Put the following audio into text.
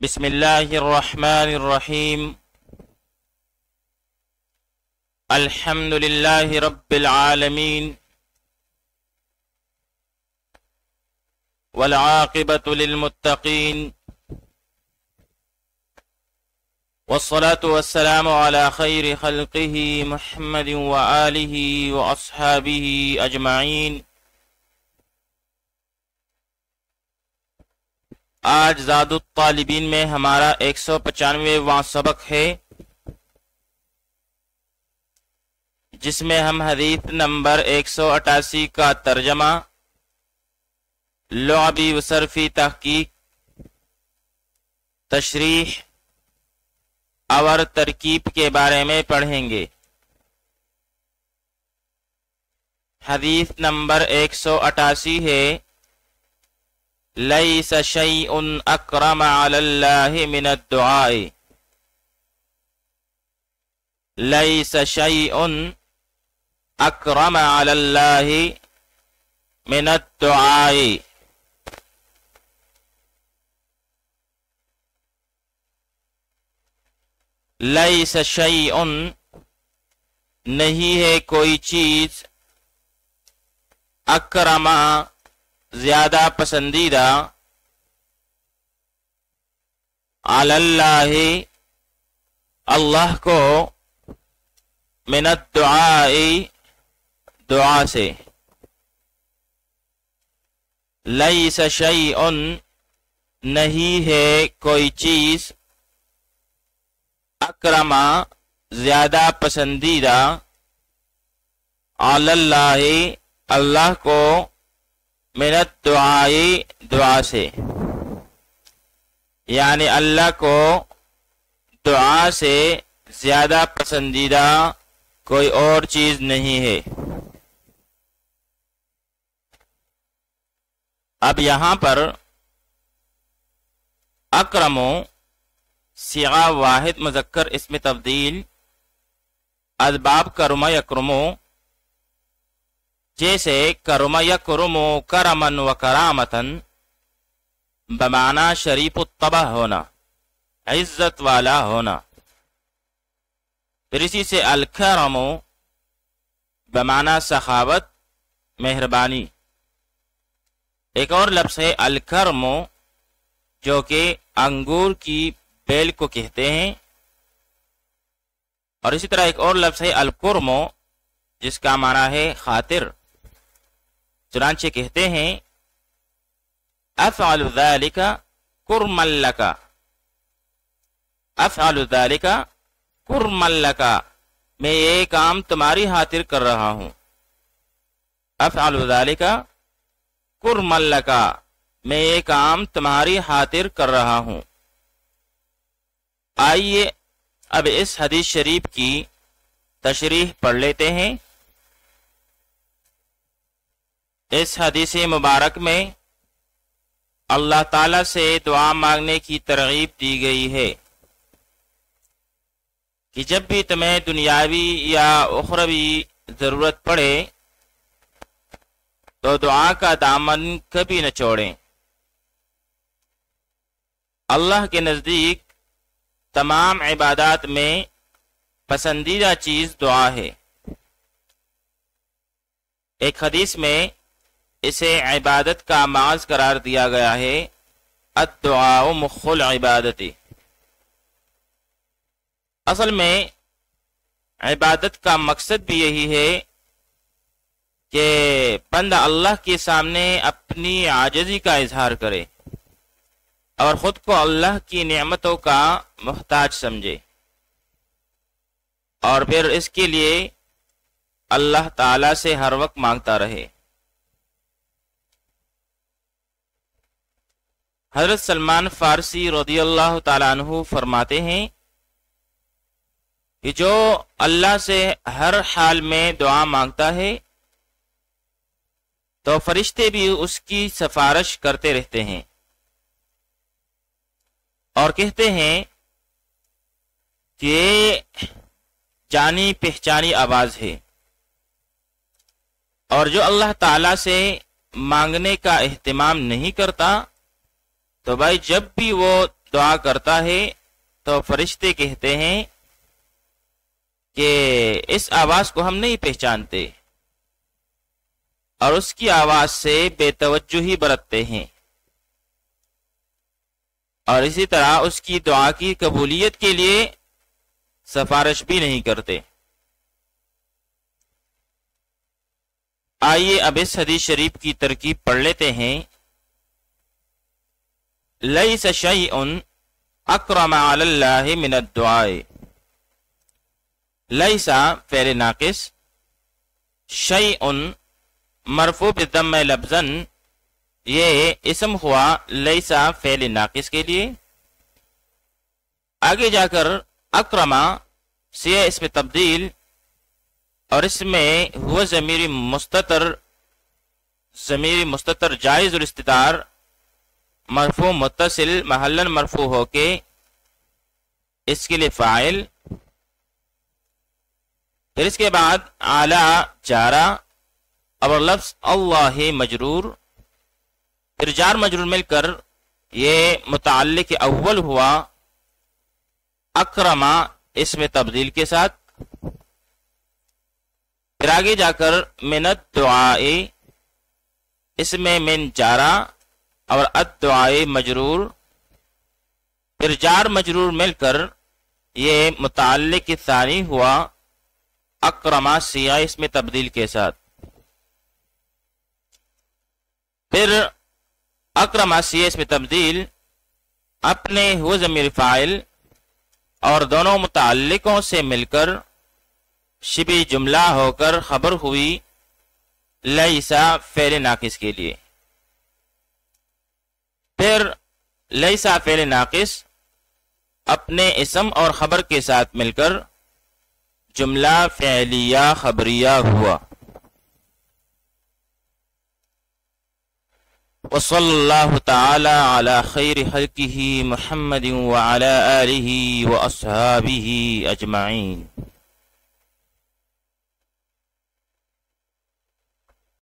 بسم اللہ الرحمن الرحیم الحمد للہ رب العالمین والعاقبۃ للمتقین والصلاة والسلام علی خیر خلقہ محمد وآلہ واصحابہ اجمعین۔ آج زاد الطالبین میں ہمارا 195واں سبق ہے، جس میں ہم حدیث نمبر 188 کا ترجمہ لعبی و صرفی تحقیق، تشریح اور ترکیب کے بارے میں پڑھیں گے۔ حدیث نمبر 188 ہے: لیس شیء اکرم علی اللہ من الدعاء، لیس شیء اکرم علی اللہ من الدعاء۔ لیس شیء نہیں ہے کوئی چیز، اکرم زیادہ پسندیدہ، علی اللہ اللہ کو، من الدعاء دعا سے۔ لیس شیء نہیں ہے کوئی چیز، اکرم زیادہ پسندیدہ، علی اللہ اللہ کو، من الدعاء دعا سے، یعنی اللہ کو دعا سے زیادہ پسندیدہ کوئی اور چیز نہیں ہے۔ اب یہاں پر اکرمو صیغہ واحد مذکر اسم تبدیل، ادباب کرم یکرمو، جیسے کرم یکرمو کرمن و کرامتن، بمعنی شریف الطبع ہونا، عزت والا ہونا۔ پھر اسی سے الکرمو بمعنی سخاوت، مہربانی۔ ایک اور لفظ ہے الکرمو، جو کہ انگور کی بیل کو کہتے ہیں، اور اسی طرح ایک اور لفظ ہے الکرمو، جس کا معنی ہے خاطر۔ چنانچہ کہتے ہیں افعل ذلك کرما لک، افعل ذلك کرما لک، میں یہ کام تمہاری خاطر کر رہا ہوں۔ افعل ذلك کرما لک، میں یہ کام تمہاری خاطر کر رہا ہوں۔ آئیے اب اس حدیث شریف کی تشریح پڑھ لیتے ہیں۔ اس حدیث مبارک میں اللہ تعالیٰ سے دعا مانگنے کی ترغیب دی گئی ہے کہ جب بھی تمہیں دنیاوی یا اخروی ضرورت پڑے تو دعا کا دامن کبھی نہ چھوڑیں۔ اللہ کے نزدیک تمام عبادات میں پسندیدہ چیز دعا ہے۔ ایک حدیث میں اسے عبادت کا معاذ قرار دیا گیا ہے، الدعاء مخ العبادت۔ اصل میں عبادت کا مقصد بھی یہی ہے کہ بندہ اللہ کے سامنے اپنی عاجزی کا اظہار کرے اور خود کو اللہ کی نعمتوں کا محتاج سمجھے، اور پھر اس کے لیے اللہ تعالی سے ہر وقت مانگتا رہے۔ حضرت سلمان فارسی رضی اللہ تعالیٰ عنہ فرماتے ہیں کہ جو اللہ سے ہر حال میں دعا مانگتا ہے تو فرشتے بھی اس کی سفارش کرتے رہتے ہیں، اور کہتے ہیں کہ یہ جانی پہچانی آواز ہے، اور جو اللہ تعالی سے مانگنے کا اہتمام نہیں کرتا تو بھائی جب بھی وہ دعا کرتا ہے تو فرشتے کہتے ہیں کہ اس آواز کو ہم نہیں پہچانتے، اور اس کی آواز سے بے توجہی برتتے ہیں، اور اسی طرح اس کی دعا کی قبولیت کے لیے سفارش بھی نہیں کرتے۔ آئیے اب اس حدیث شریف کی ترکیب پڑھ لیتے ہیں۔ لیس شیء اکرم علی اللہ من الدعاء۔ لیسا فعل ناقص، شیء مرفوع بالضم لفظاً، یہ اسم ہوا لیسا فعل ناقص کے لیے۔ آگے جا کر اکرما سے اس میں تبدیل، اور اس میں ہوا ضمیر مستتر جائز الاستتار مرفوع متصل محلاً مرفوع ہو کے اس کے لیے فاعل، پھر اس کے بعد اعلی جارا اور لفظ اللہ مجرور، پھر جار مجرور مل کر یہ متعلق اول ہوا اکرما اس میں تبدیل کے ساتھ، پھر آگے جا کر من الدعاء اس میں من جارا اور الدعاء مجرور، پھر جار مجرور مل کر یہ متعلق ثانی ہوا اکرما سیاہ اس میں تبدیل کے ساتھ، پھر اکرما سیاہ اس میں تبدیل اپنے ہو ضمیر فاعل اور دونوں متعلقوں سے مل کر شبہ جملہ ہو کر خبر ہوئی لیسا فعل ناقص کے لیے، پھر لیسا فعل ناقص اپنے اسم اور خبر کے ساتھ مل کر جملہ فعلیہ خبریہ ہوا۔ وصلی اللہ تعالی علی خیر خلقہ محمد وعلی آلہ واصحابہ اجمعین۔